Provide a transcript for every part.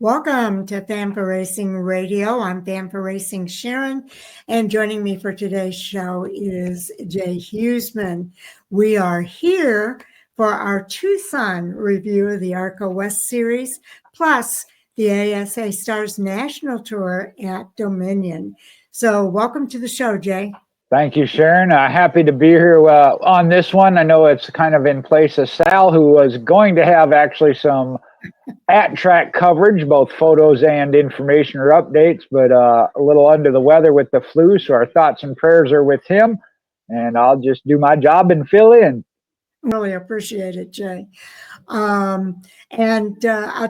Welcome to Fan for Racing Radio. I'm Fan for Racing Sharon, and joining me for today's show is Jay Huseman. We are here for our Tucson review of the ARCA West Series, plus the ASA Stars National Tour at Dominion. So welcome to the show, Jay. Thank you, Sharon. Happy to be here on this one. I know it's kind of in place of Sal, who was going to have actually some at-track coverage, both photos and information or updates, but a little under the weather with the flu, so our thoughts and prayers are with him, and I'll just do my job and fill in. Really appreciate it, Jay. I'll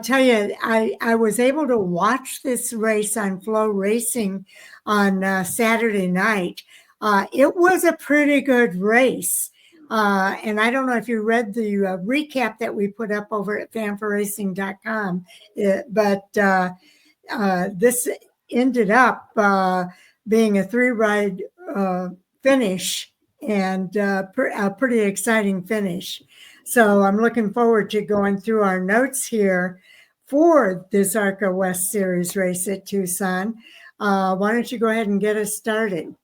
tell you, I was able to watch this race on Flow Racing on Saturday night. It was a pretty good race. And I don't know if you read the recap that we put up over at fanforracing.com, but this ended up being a three-ride finish and a pretty exciting finish. So I'm looking forward to going through our notes here for this ARCA West Series race at Tucson. Why don't you go ahead and get us started?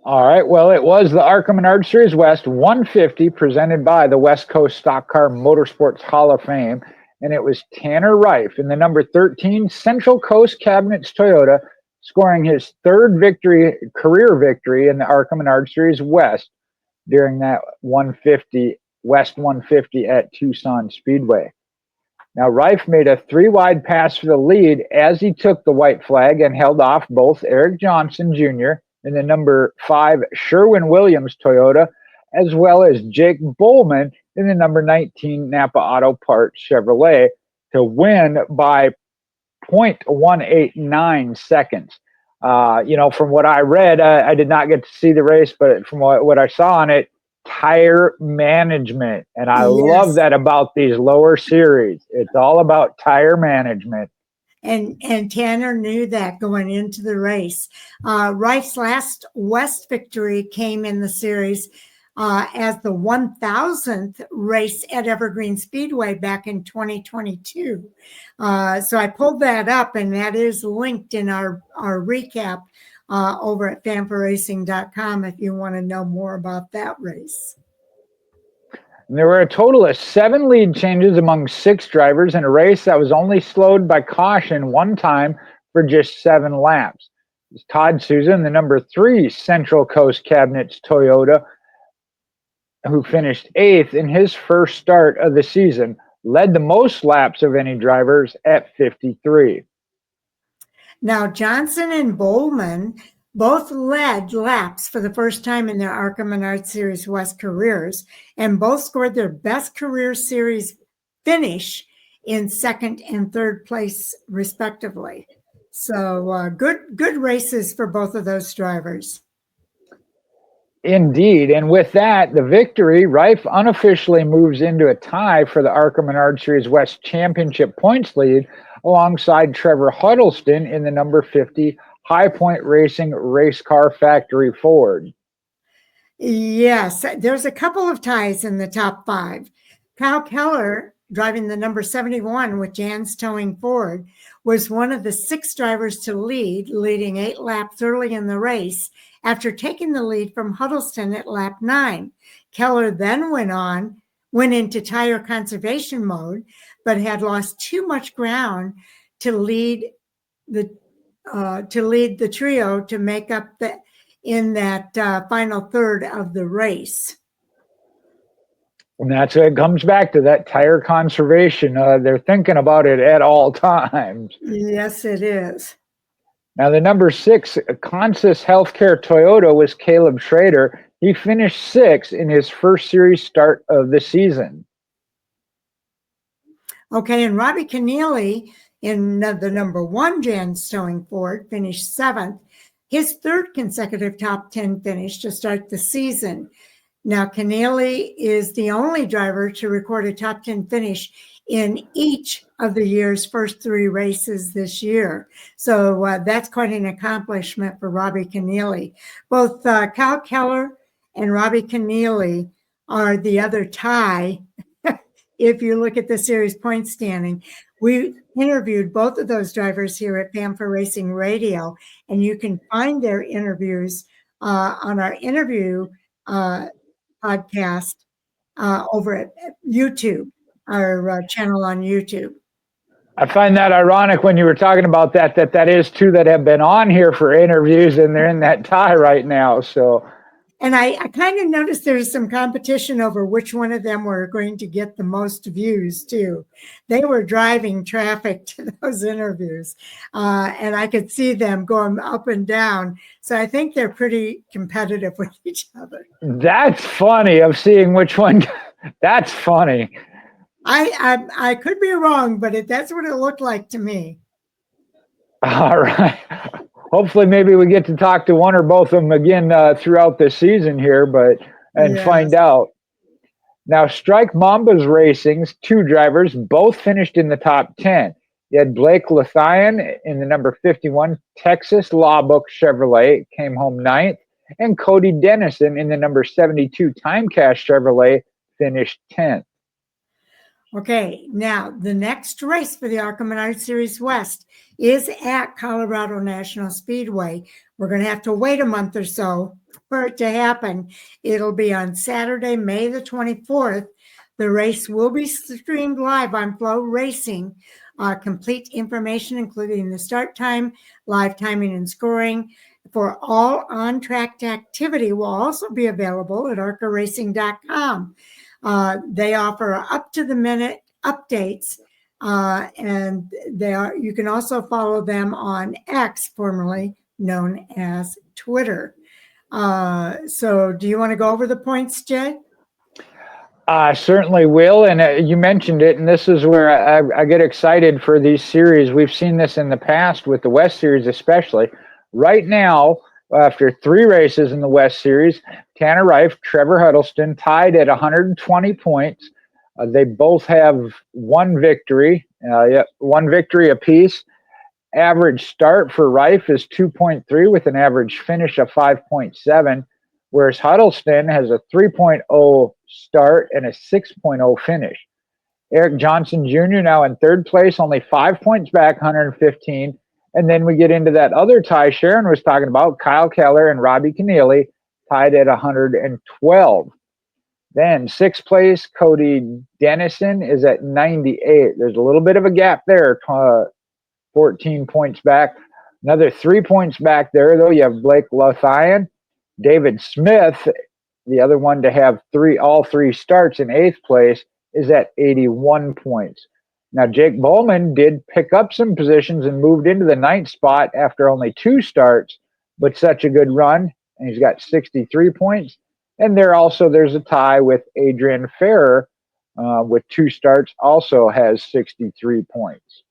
All right. Well, it was the ARCA Menards Series West 150 presented by the West Coast Stock Car Motorsports Hall of Fame. And it was Tanner Reif in the number 13 Central Coast Cabinets Toyota scoring his third career victory in the ARCA Menards Series West during that 150 West 150 at Tucson Speedway. Now, Reif made a three-wide pass for the lead as he took the white flag and held off both Eric Johnson Jr. in the number 5 Sherwin-Williams Toyota, as well as Jake Bowman in the number 19 Napa Auto Parts Chevrolet to win by 0.189 seconds. From what I read, I did not get to see the race, but from what I saw on it, tire management. And I love that about these lower series. It's all about tire management. And Tanner knew that going into the race. Reif's last West victory came in the series as the 1,000th race at Evergreen Speedway back in 2022. So I pulled that up, and that is linked in our recap over at fanforracing.com if you want to know more about that race. There were a total of 7 lead changes among 6 drivers in a race that was only slowed by caution one time for just 7 laps. It was Todd Susan, the number 3 Central Coast Cabinets Toyota, who finished 8th in his first start of the season, led the most laps of any drivers at 53. Now, Johnson and Bowman both led laps for the first time in their ARCA Menards Series West careers, and both scored their best career series finish in second and third place, respectively. So good races for both of those drivers. Indeed, and with that, the victory, Reif unofficially moves into a tie for the ARCA Menards Series West Championship points lead alongside Trevor Huddleston in the number 50 High Point Racing Race Car Factory Ford. Yes, there's a couple of ties in the top 5. Kyle Keller, driving the number 71 with Jan's Towing Ford, was one of the 6 drivers to leading 8 laps early in the race after taking the lead from Huddleston at lap 9. Keller then went into tire conservation mode, but had lost too much ground to lead the trio to make up in that final third of the race. And that's what it comes back to, that tire conservation. They're thinking about it at all times. Yes, it is. Now, the number 6 Consus Healthcare Toyota was Caleb Schrader. He finished 6th in his first series start of the season. Okay, and Robbie Keneally in the number 1 Jan's Towing Ford finished 7th, his 3rd consecutive top 10 finish to start the season. Now, Keneally is the only driver to record a top 10 finish in each of the year's first 3 races this year. So that's quite an accomplishment for Robbie Keneally. Both Kyle Keller and Robbie Keneally are the other tie if you look at the series point standing, we interviewed both of those drivers here at Pamper Racing Radio, and you can find their interviews on our interview podcast over at YouTube, our channel on YouTube. I find that ironic when you were talking about that is two that have been on here for interviews, and they're in that tie right now. So, and I kind of noticed there's some competition over which one of them were going to get the most views too. They were driving traffic to those interviews, and I could see them going up and down. So I think they're pretty competitive with each other. That's funny of seeing which one. That's funny. I could be wrong, but that's what it looked like to me. All right. Hopefully, maybe we get to talk to one or both of them again throughout the season here, and find out. Now, Strike Mambas Racing's two drivers both finished in the top 10. You had Blake Lothian in the number 51 Texas Lawbook Chevrolet, came home 9th, and Cody Dennison in the number 72 Timecash Chevrolet finished 10th. Okay, now the next race for the ARCA Menards Series West is at Colorado National Speedway. We're going to have to wait a month or so for it to happen. It'll be on Saturday, May the 24th. The race will be streamed live on Flow Racing. Complete information, including the start time, live timing, and scoring for all on-track activity will also be available at arcaracing.com. They offer up-to-the-minute updates, and you can also follow them on X, formerly known as Twitter. So do you want to go over the points, Jay? I certainly will, and you mentioned it, and this is where I get excited for these series. We've seen this in the past with the West Series especially. Right now, after 3 races in the West Series, Tanner Reif, Trevor Huddleston tied at 120 points. They both have one victory apiece. Average start for Reif is 2.3 with an average finish of 5.7, whereas Huddleston has a 3.0 start and a 6.0 finish. Eric Johnson Jr. now in 3rd place, only 5 points back, 115. And then we get into that other tie Sharon was talking about, Kyle Keller and Robbie Keneally tied at 112. Then 6th place, Cody Dennison is at 98. There's a little bit of a gap there, 14 points back. Another 3 points back there, though. You have Blake Lothian. David Smith, the other one to have all three starts in 8th place, is at 81 points. Now, Jake Bowman did pick up some positions and moved into the 9th spot after only 2 starts, but such a good run, and he's got 63 points. And there's a tie with Adrian Ferrer with 2 starts, also has 63 points.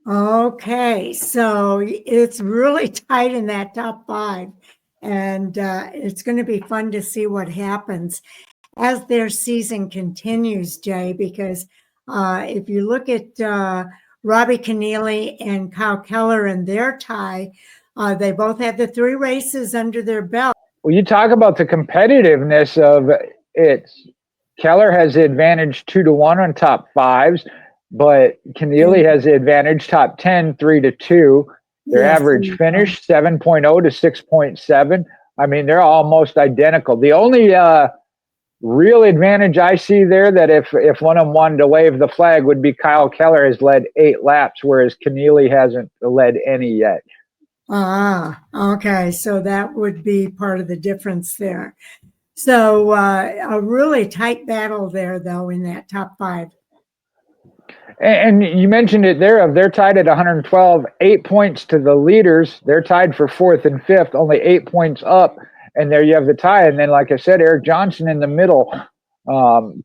Okay, so it's really tight in that top 5, and it's going to be fun to see what happens as their season continues, Jay, because if you look at Robbie Keneally and Kyle Keller and their tie, they both have the 3 races under their belt. Well, you talk about the competitiveness of it. Keller has the advantage 2-1 on top 5s, but Keneally has the advantage top 10, 3-2. Their average finish 7.0 to 6.7. I mean, they're almost identical. The only real advantage I see there, that if one of them wanted to wave the flag, would be Kyle Keller has led 8 laps, whereas Keneally hasn't led any yet. Okay. So that would be part of the difference there. So a really tight battle there, though, in that top 5. And you mentioned it there. They're tied at 112, 8 points to the leaders. They're tied for 4th and 5th, only 8 points up. And there you have the tie. And then, like I said, Eric Johnson in the middle.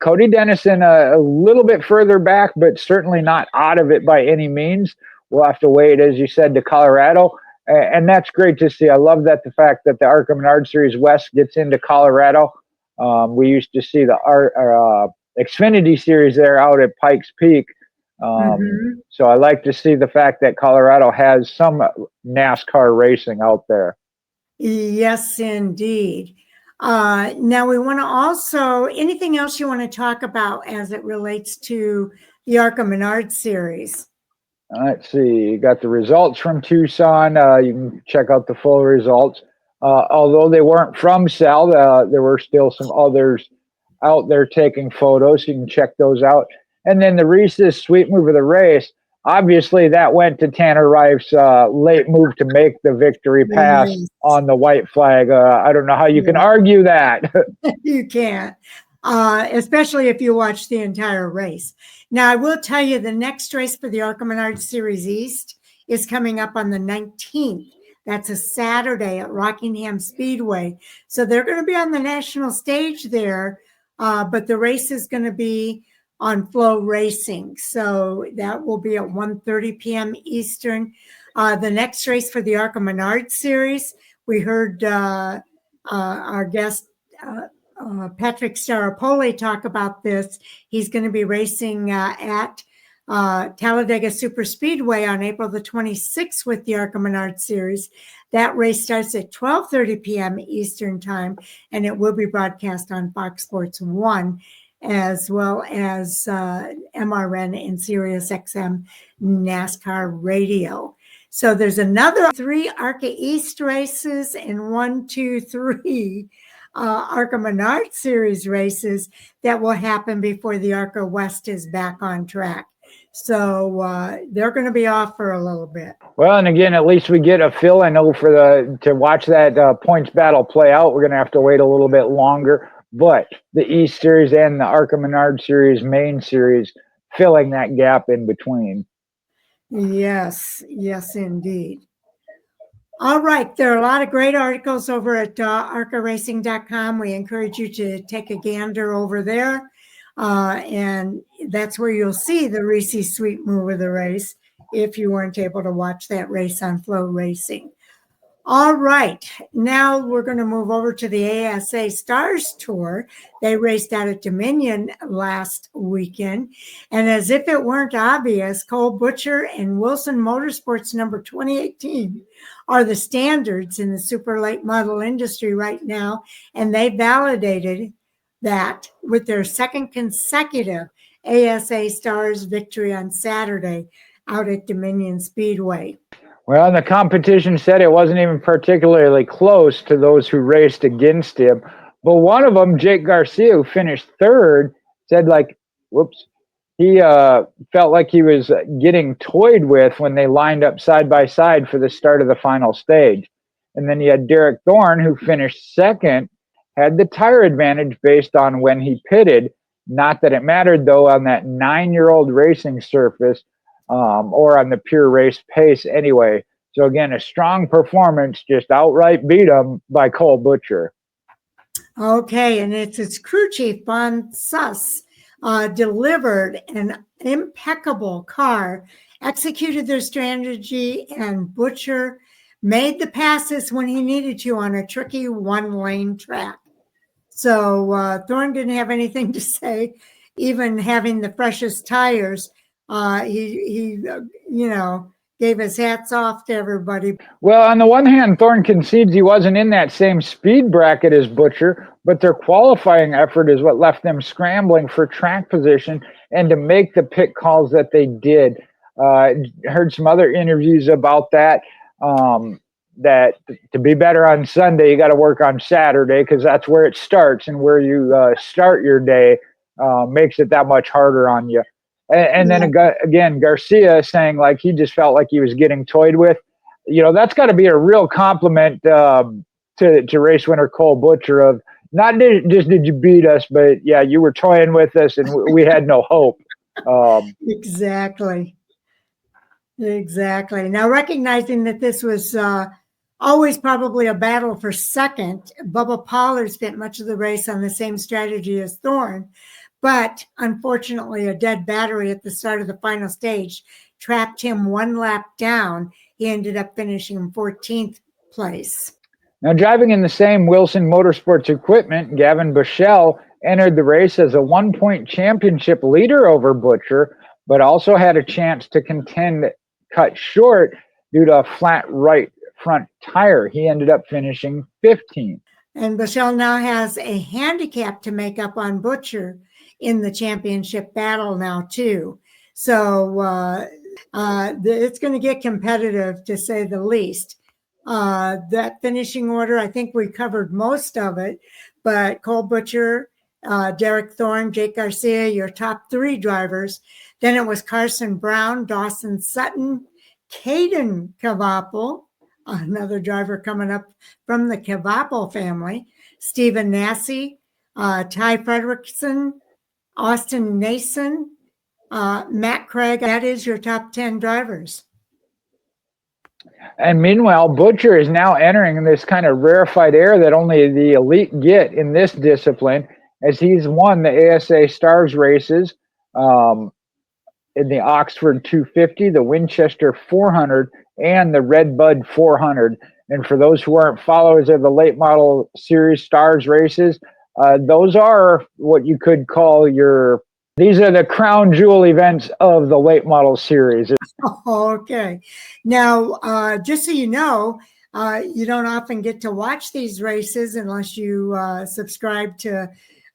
Cody Dennison a little bit further back, but certainly not out of it by any means. We'll have to wait, as you said, to Colorado. And that's great to see. I love the fact that the ARCA Menards Series West gets into Colorado. We used to see the Xfinity Series there out at Pikes Peak. So I like to see the fact that Colorado has some NASCAR racing out there. Yes, indeed. Now we want to also, anything else you want to talk about as it relates to the ARCA Menards Series? Let's see, you got the results from Tucson. You can check out the full results. Although they weren't from Sal, there were still some others out there taking photos. You can check those out. And then the Reese's sweet move of the race, obviously that went to Tanner Reif's late move to make the victory pass on the white flag. I don't know how you can argue that. You can't, especially if you watch the entire race. Now, I will tell you the next race for the ARCA Menards Series East is coming up on the 19th. That's a Saturday at Rockingham Speedway. So they're going to be on the national stage there, but the race is going to be on Flow Racing. So that will be at 1:30 p.m. Eastern. The next race for the ARCA Menards Series, we heard our guest Patrick Staropoli talk about this. He's going to be racing at Talladega Super Speedway on April the 26th with the ARCA Menards Series. That race starts at 12:30 p.m. Eastern Time, and it will be broadcast on Fox Sports 1, as well as MRN and Sirius XM NASCAR Radio. So there's another 3 ARCA East races and 1, 2, 3 ARCA Menards Series races that will happen before the ARCA West is back on track. So they're going to be off for a little bit. Well, and again, at least we get a feel. I know to watch that points battle play out, we're going to have to wait a little bit longer. But the East Series and the ARCA Menards Series main series filling that gap in between. Yes, indeed. All right, there are a lot of great articles over at arcaracing.com. We encourage you to take a gander over there. And that's where you'll see the Reese's Sweet Move of the race if you weren't able to watch that race on Flow Racing. All right, now we're going to move over to the ASA Stars Tour. They raced out at Dominion last weekend. And as if it weren't obvious, Cole Butcher and Wilson Motorsports number 2018 are the standards in the super late model industry right now. And they validated that with their second consecutive ASA Stars victory on Saturday out at Dominion Speedway. Well, and the competition said it wasn't even particularly close to those who raced against him. But one of them, Jake Garcia, who finished third, said he felt like he was getting toyed with when they lined up side by side for the start of the final stage. And then you had Derek Thorne, who finished second, had the tire advantage based on when he pitted. Not that it mattered, though, on that 9-year-old racing surface. Or on the pure race pace anyway. So again, a strong performance, just outright beat him by Cole Butcher. Okay, and it's its crew chief, Bon Suss, delivered an impeccable car, executed their strategy, and Butcher made the passes when he needed to on a tricky one-lane track. So Thorne didn't have anything to say, even having the freshest tires. He gave his hats off to everybody. Well, on the one hand, Thorne concedes he wasn't in that same speed bracket as Butcher, but their qualifying effort is what left them scrambling for track position and to make the pit calls that they did. Heard some other interviews about that, that to be better on Sunday, you got to work on Saturday because that's where it starts, and where you start your day makes it that much harder on you. And then again, Garcia saying like he just felt like he was getting toyed with. That's got to be a real compliment to race winner Cole Butcher of not just did you beat us, but yeah, you were toying with us and we had no hope. Exactly. Now, recognizing that this was always probably a battle for second, Bubba Pollard spent much of the race on the same strategy as Thorne. But unfortunately, a dead battery at the start of the final stage trapped him one lap down. He ended up finishing in 14th place. Now, driving in the same Wilson Motorsports equipment, Gavin Bushell entered the race as a 1-point championship leader over Butcher, but also had a chance to contend cut short due to a flat right front tire. He ended up finishing 15th. And Michelle now has a handicap to make up on Butcher in the championship battle now, too. So it's going to get competitive, to say the least. That finishing order, I think we covered most of it, but Cole Butcher, Derek Thorne, Jake Garcia, your top three drivers. Then it was Carson Brown, Dawson Sutton, Caden Cavapel, another driver coming up from the Cavapel family, Stephen Nassy, Ty Fredrickson, Austin Nason, Matt Craig. That is your top 10 drivers. And meanwhile, Butcher is now entering this kind of rarefied air that only the elite get in this discipline, as he's won the ASA Stars races in the Oxford 250, the Winchester 400, and the Redbud 400. And for those who aren't followers of the late model series Stars races, those are what you could call these are the crown jewel events of the late model series. Okay. Now, just so you know, you don't often get to watch these races unless you subscribe to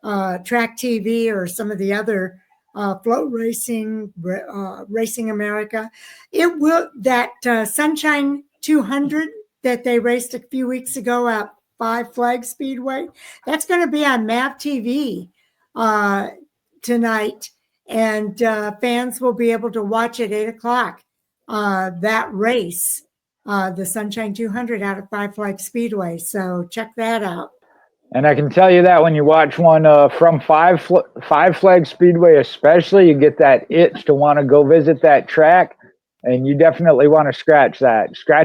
Track TV or some of the other Float Racing, Racing America. It will, that Sunshine 200 that they raced a few weeks ago at Five Flag Speedway, that's going to be on MAV TV tonight, and fans will be able to watch at 8 o'clock that race, the Sunshine 200 out of Five Flag Speedway. So check that out. And I can tell you that when you watch one from Five Flag Speedway especially, you get that itch to want to go visit that track, and you definitely want to scratch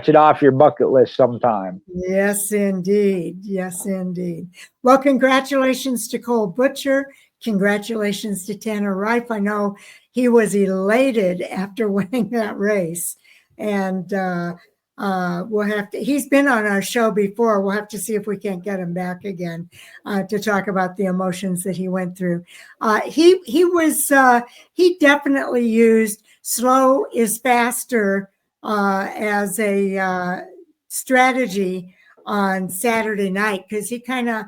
it off your bucket list sometime. Yes, indeed. Yes, indeed. Well, congratulations to Cole Butcher. Congratulations to Tanner Reif. I know he was elated after winning that race. And we'll have to, he's been on our show before. We'll have to see if we can't get him back again to talk about the emotions that he went through. He definitely used slow is faster as a strategy on Saturday night, because he kind of,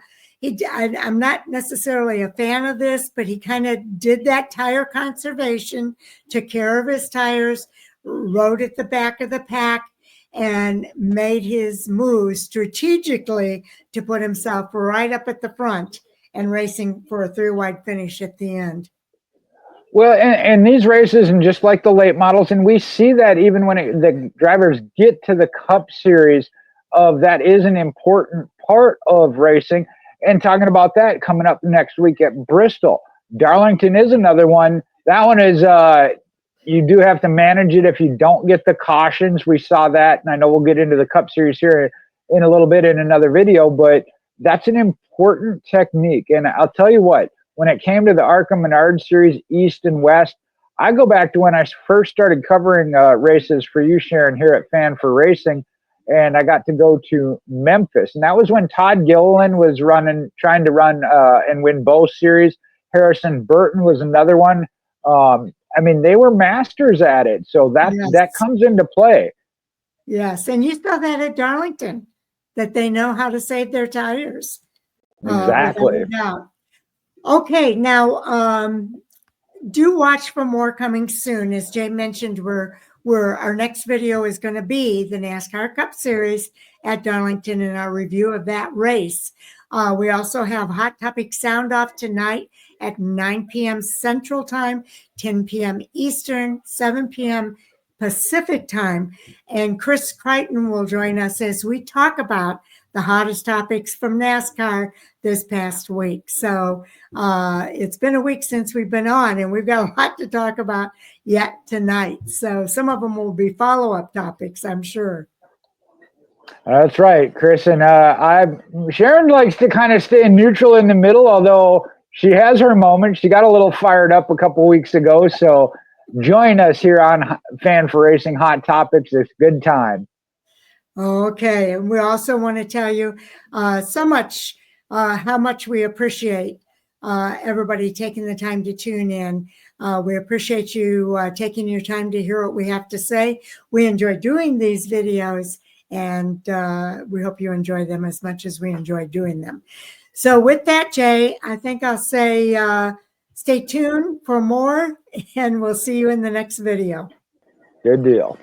I'm not necessarily a fan of this, but he kind of did that tire conservation, took care of his tires, rode at the back of the pack, and made his moves strategically to put himself right up at the front and racing for a three-wide finish at the end. Well, and these races, and just like the late models, and we see that even when the drivers get to the Cup Series, that is an important part of racing. And talking about that, coming up next week at Bristol, Darlington is another one. That one is you do have to manage it if you don't get the cautions. We saw that, and I know we'll get into the Cup Series here in a little bit in another video, but that's an important technique. And I'll tell you what, when it came to the ARCA Menards Series East and West, I go back to when I first started covering races for you, Sharon, here at Fan for Racing, and I got to go to Memphis. And that was when Todd Gilliland was trying to run and win both series. Harrison Burton was another one. I mean, they were masters at it. So that comes into play. Yes. And you saw that at Darlington, that they know how to save their tires. Exactly. Okay. Now, do watch for more coming soon. As Jay mentioned, our next video is going to be the NASCAR Cup Series at Darlington and our review of that race. We also have Hot Topic Sound Off tonight at 9 p.m. Central Time, 10 p.m. Eastern, 7 p.m. Pacific Time. And Chris Crichton will join us as we talk about the hottest topics from NASCAR this past week. So it's been a week since we've been on, and we've got a lot to talk about yet tonight. So some of them will be follow-up topics, I'm sure. That's right, Chris. And Sharon likes to kind of stay neutral in the middle, although she has her moments. She got a little fired up a couple weeks ago. So join us here on Fan for Racing Hot Topics. It's good time. Okay. And we also want to tell you how much we appreciate everybody taking the time to tune in. We appreciate you taking your time to hear what we have to say. We enjoy doing these videos, And we hope you enjoy them as much as we enjoy doing them. So with that, Jay, I think I'll say stay tuned for more, and we'll see you in the next video. Good deal.